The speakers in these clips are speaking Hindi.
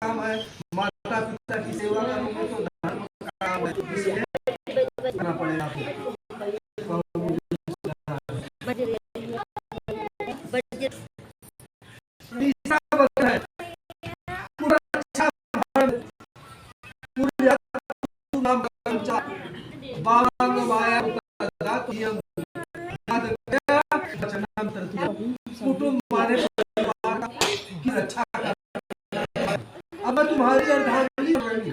काम है, माता पिता की सेवा करोगे तो धर्म का काम है, इसलिए करना पड़ेगा आपको। तीसरा वचन है पूरा अच्छा पूरी नाम बांग माया दातियम याद गया वचनम तरतु कुटुंब माने परिवार की रक्षा करना। अब तुम्हारी अर्धांगिनी बनी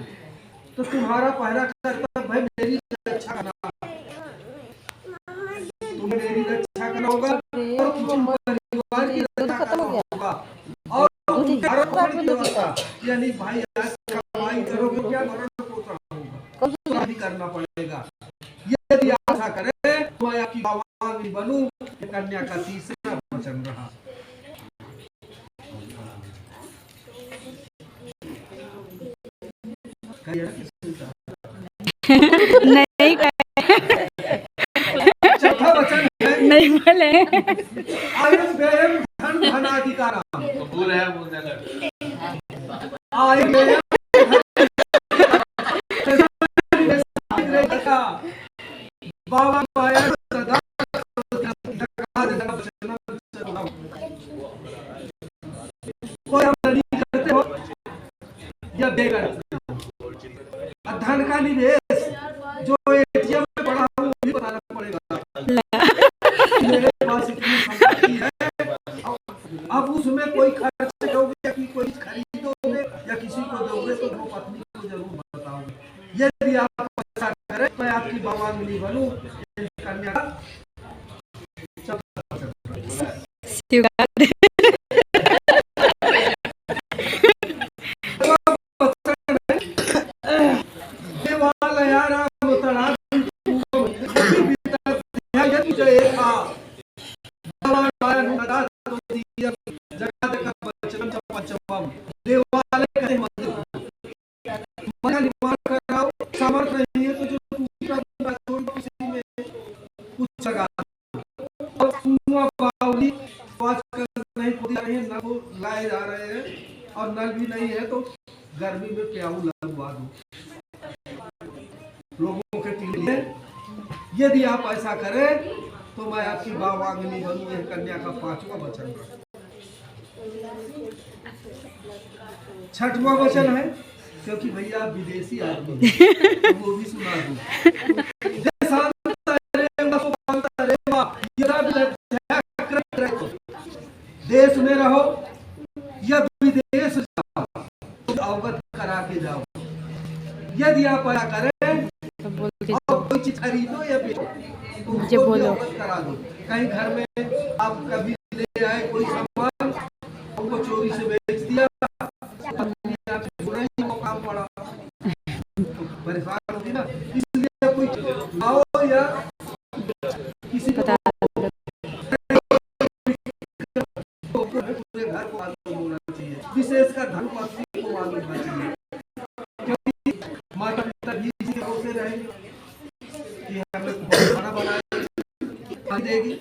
तो तुम्हारा पहला कर्तव्य है मेरी रक्षा करना। तुम्हें मेरी रक्षा करना होगा और कुटुंब परिवार की रक्षा करना होगा और यानी भाई आज कमाई करोगे क्या भरण पोषण होगा भी करना पड़ेगा। यदि ऐसा करें तो मैं आपकी बावांगी बनूं, कन्या का तीसरा वचन रहा। नहीं चौथा वचन है नहीं बोले आयुष व्ययम धन धनाधिकारम कबूल है आयुष व्ययम बाबा माया सदा कोई हम नहीं करते हो या बेकार धन का निवेश जो एटीएम में पड़ा हो वो भी बताना पड़ेगा। मेरे पास इतनी संपत्ति है अब उसमें कोई खर्च करोगे या कोई खरीदोगे या किसी को दोगे तो वो पत्नी को जरूर बताओगे। यदि आप ऐसा करें तो आपकी बावांगनी बनूं, कन्या लाए जा रहे हैं और नल भी नहीं है तो गर्मी में प्याऊ लगवा दो लोगों के लिए। यदि आप ऐसा करें तो मैं आपकी बावांगनी बनूं, यह कन्या का पांचवा वचन है। छठवां वचन है क्योंकि भैया आप विदेशी आदमी तो वो भी सुना दूं। देश में रहो या विदेश जाओ अवगत करा के जाओ। यदि आप ऐसा करें और कोई चीज खरीदो या बेचो बोलो करा दो। कहीं घर में आप कभी ले आए कोई सामान उनको चोरी से बेच दिया काम पड़ा परेशान होगी ना, इसलिए कोई आओ या किसी को पूरे घर को मालूम होना चाहिए, विशेषकर धन पत्नी को मालूम होना चाहिए क्योंकि माता पिता भी इसी भरोसे रहेंगे कि हमें खाना बनाए देगी।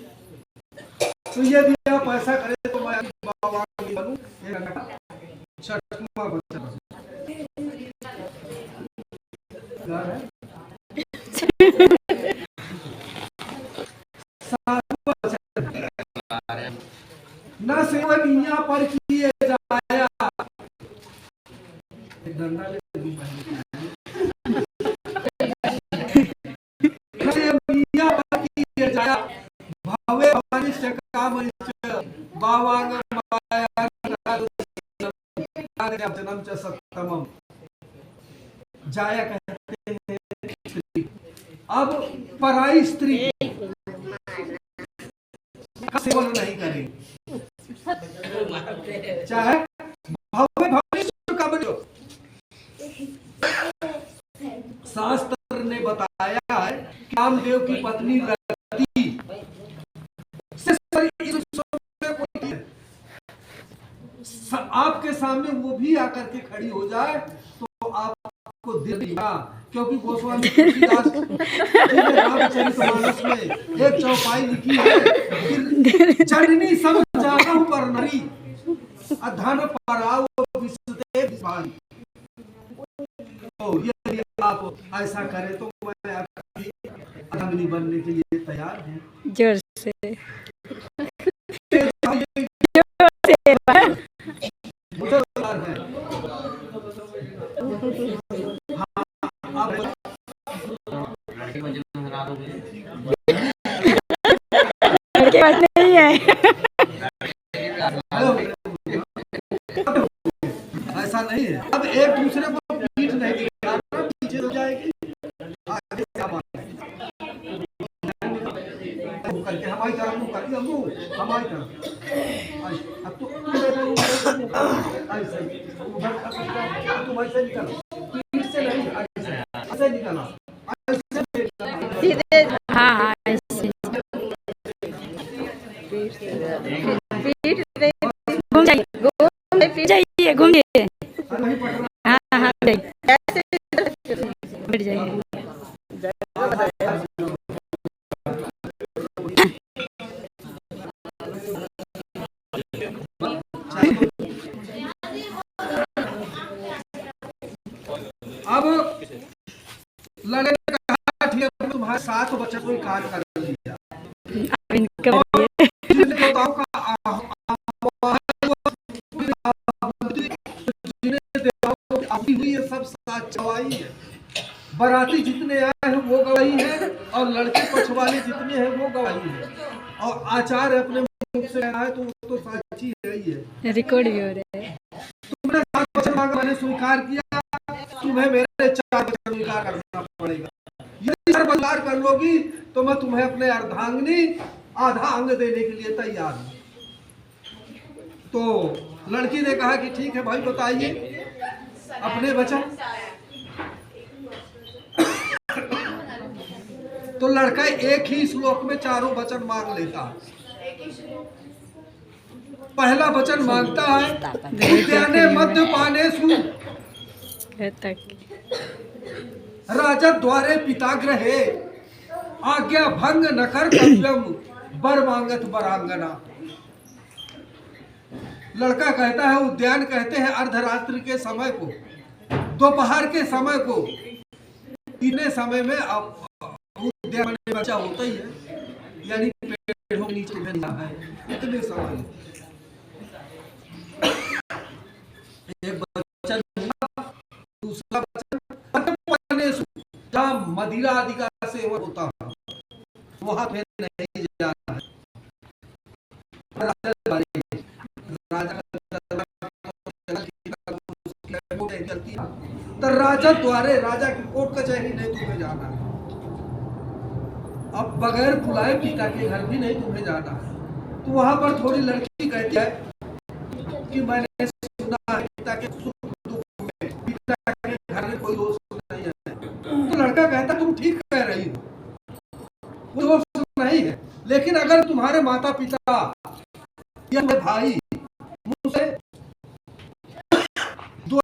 तो यदि आप ऐसा करें तो मैं बावांगी बनूं, छठवां वचन न सेवनिया पर किए जाया भावे भविष्य काम बावांग माया जन्म च सत्तमम जाया कहते हैं। अब पराई स्त्री का सेवन नहीं करें चाहे भव्य भविष्य का बनो। शास्त्र ने बताया है कि कामदेव की पत्नी रति आपके सामने वो भी आकर के खड़ी हो जाए तो आपको दे देगा क्योंकि गोस्वामी तुलसीदास रामचरितमानस में एक चौपाई लिखी है जननी सब जागहु पर नरी अधन पराव विसते भाई। तो यदि आप ऐसा करें तो मैं आपकी अर्धांगिनी बनने के लिए तैयार हूँ। जोर से मुझे तैयार है। हाँ, आप लड़के बात नहीं है। ऐसा नहीं है। अब एक दूसरे को पीठ नहीं दिखाना, पीछे हो जाएगी, आगे क्या बात है। करके हमारी तरफ मुंह कर दिया, मुंह हमारी तरफ। अब तो ऐसे उधर तुम ऐसे निकलो, पीठ से नहीं, ऐसे निकलो, ऐसे सीधे हाँ हाँ ऐसे घूम जाइए घूम जाइए हाँ हाँ बैठ जाइए। अब लड़के ने कहा ठीक है तुम्हारे साथ बच्चा कोई काज कर लिया। देवताओं का हुई है, सब चवाई है। बाराती जितने आए हैं वो गवाही है और लड़के पक्ष वाले जितने हैं वो गवाही है। और आचार्य अपने मुख से आए तो साक्षी है ही है। रिकॉर्ड भी हो रहा है। तुमने 7 वचन मांगा, मैंने स्वीकार किया, तुम्हें मेरे 4 वचन स्वीकार करना पड़ेगा। यदि 4 बदलाव कर लोगी तो मैं तुम्हें अपने अर्धांगिनी आधा अंग देने के लिए तैयार हूं। तो लड़की ने कहा कि ठीक है भाई बताइए अपने वचन। तो लड़का एक ही श्लोक में 4 वचन मांग लेता। पहला वचन मांगता है उद्याने मध्य पानेषु राजा द्वारे पिताग्रहे आज्ञा भंग न कर कव्यम वर मांगत वरांगना। लड़का कहता है उद्यान कहते हैं अर्धरात्रि के समय को, दोपहर के समय को। इतने समय में उद्यान में बच्चा होता ही है, यानी पेड़ों के नीचे बैठा है इतने समय। एक वचन, दूसरा वचन जहाँ मदिरा आदि का सेवन होता है वहां फिर नहीं जाना है। तो राजा द्वारे राजा की कोर्ट कचहरी नहीं तुम्हें जाना है। अब बगैर बुलाए पिता के घर भी नहीं तुम्हें जाना है। तो वहां पर थोड़ी लड़की कहती है कि मैंने सुना है पिता के सुख दुख में पिता के घर में कोई दोष नहीं है। तो लड़का कहता तुम ठीक कह रही हो, वो दोष नहीं है, लेकिन अगर तुम्हारे माता पिता या भाई मुझसे तो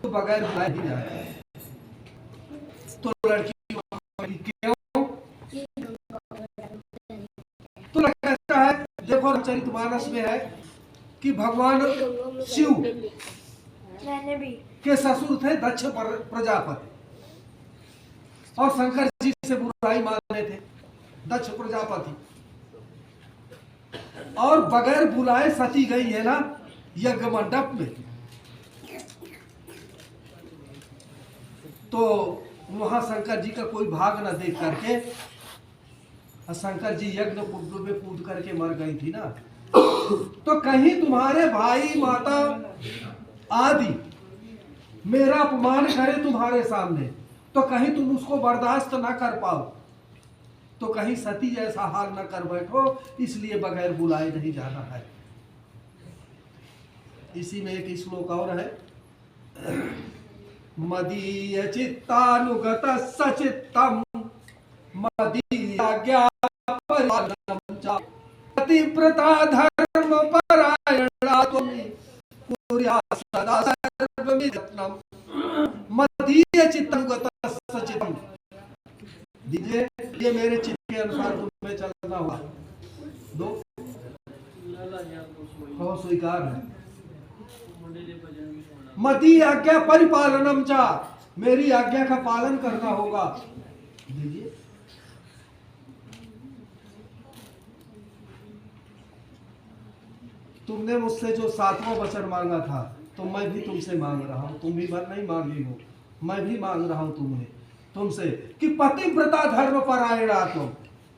बगैर बुलाए ही जाए। तो लड़की क्यों? तो लगता है देखो चरितमानस में है कि भगवान शिव के ससुर थे दक्ष प्रजापति और शंकर जी से बुराई मानते थे दक्ष प्रजापति। और बगैर बुलाए सती गई है ना यज्ञ मंडप में। तो वहां शंकर जी का कोई भाग न देख करके शंकर जी यज्ञ कुंड में कूद करके मर गई थी ना। तो कहीं तुम्हारे भाई माता आदि मेरा अपमान करे तुम्हारे सामने तो कहीं तुम उसको बर्दाश्त ना कर पाओ, तो कहीं सती जैसा हाल न कर बैठो, इसलिए बगैर बुलाए नहीं जाना है। इसी में एक श्लोक और है मदीय चित्तानुगत सचित्तम मदीयाज्ञा परिपालनम च पतिव्रता धर्म परायणा त्वमि कुर्यात् सदा सर्वमिदत्नम। मदीय चित्तानुगत सचित्तम, दीजिए ये मेरे चित्त के अनुसार तुम्हें चलना होगा। दो स्वीकार है। मदी आज्ञा परिपालनम चा, मेरी आज्ञा का पालन करना होगा। दीजिए। तुमने मुझसे जो 7वां वचन मांगा था, तो मैं भी तुमसे मांग रहा हूं। तुम भी भर नहीं मांगी हो, मैं भी मांग रहा हूं तुमसे कि पतिव्रता धर्म परायणा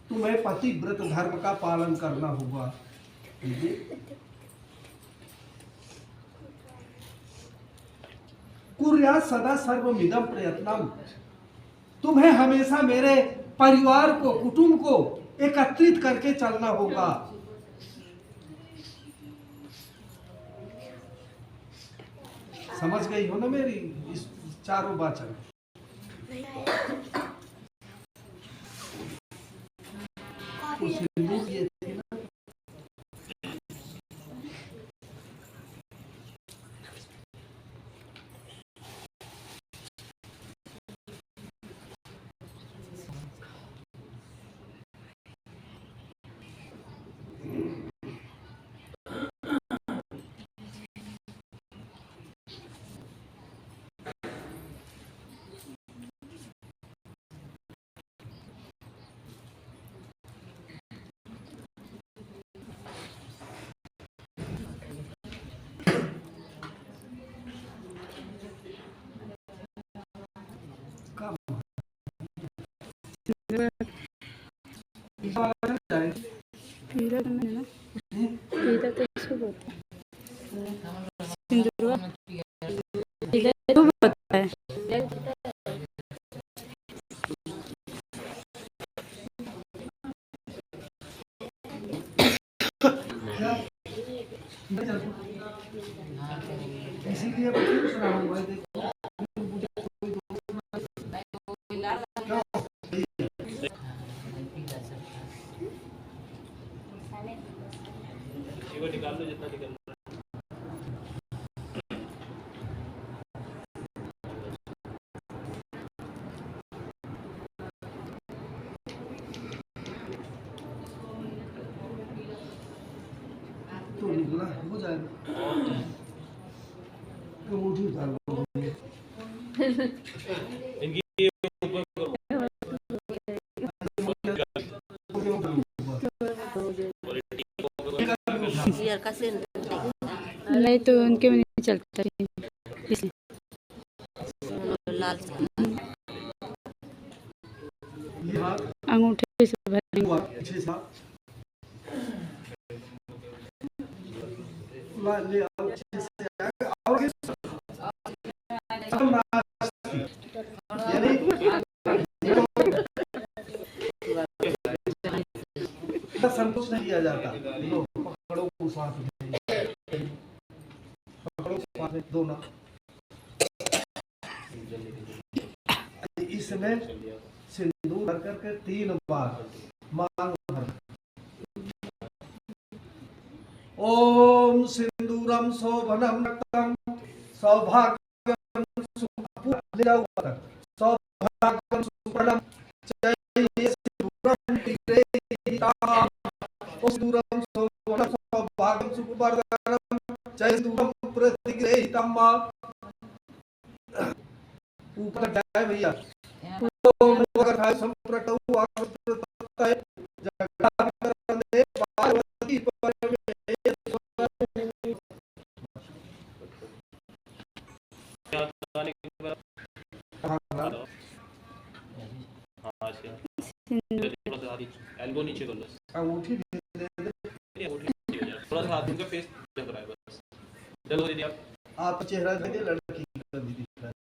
तुम्हें पतिव्रत धर्म का पालन करना होगा। कुर्या सदा सर्वमिदं प्रयत्नम, तुम्हें हमेशा मेरे परिवार को, कुटुंब को एकत्रित करके चलना होगा। समझ गई हो ना मेरी इस चारों वचन? ये थे ना, पीला तो नहीं ना, पीला तो इसको बोलते हैं सिंदूर, पीला तो होता है। इसीलिए मैं पूछ रहा हूँ भाई, देखो निकाल दो जितना निकल रहा तो निकला हो जाएगा। अंगूठी उतार लो। इनकी नहीं तो उनके में नहीं चलता इसलिए। लाल ये हाथ अंगूठे से भरेंगे। हुआ पीछे से ला ले आओ, पीछे से आओ के संतोष नहीं किया जाता। लो पकड़ो को साथ में, पकड़ो साथ में दो ना। इसमें सिंदूर भर करके 3 बार मांग भर। ओम सिंदूरम शोभनम रक्तम सौभाग्यम सुखम सौभाग्यम सुवर्णम जय सिंदूरम विग्रहिता सिंदूरम शोभनम सौभाग्यम सुखवर्धनम जय सिंदूरम प्रतिगृहीतम। ऊपर जाए भैया। ओम वक्रहाय संप्रतौ आकृतय जगदाभिकरणे पार्वती परमेश्वर। एल्बो नीचे कर लो, अंगूठी दे दे, थोड़ा सा हाथ उनका फेस लग रहा है बस। चलो दीदी आप चेहरा देंगे, लड़की का भी दिख रहा है।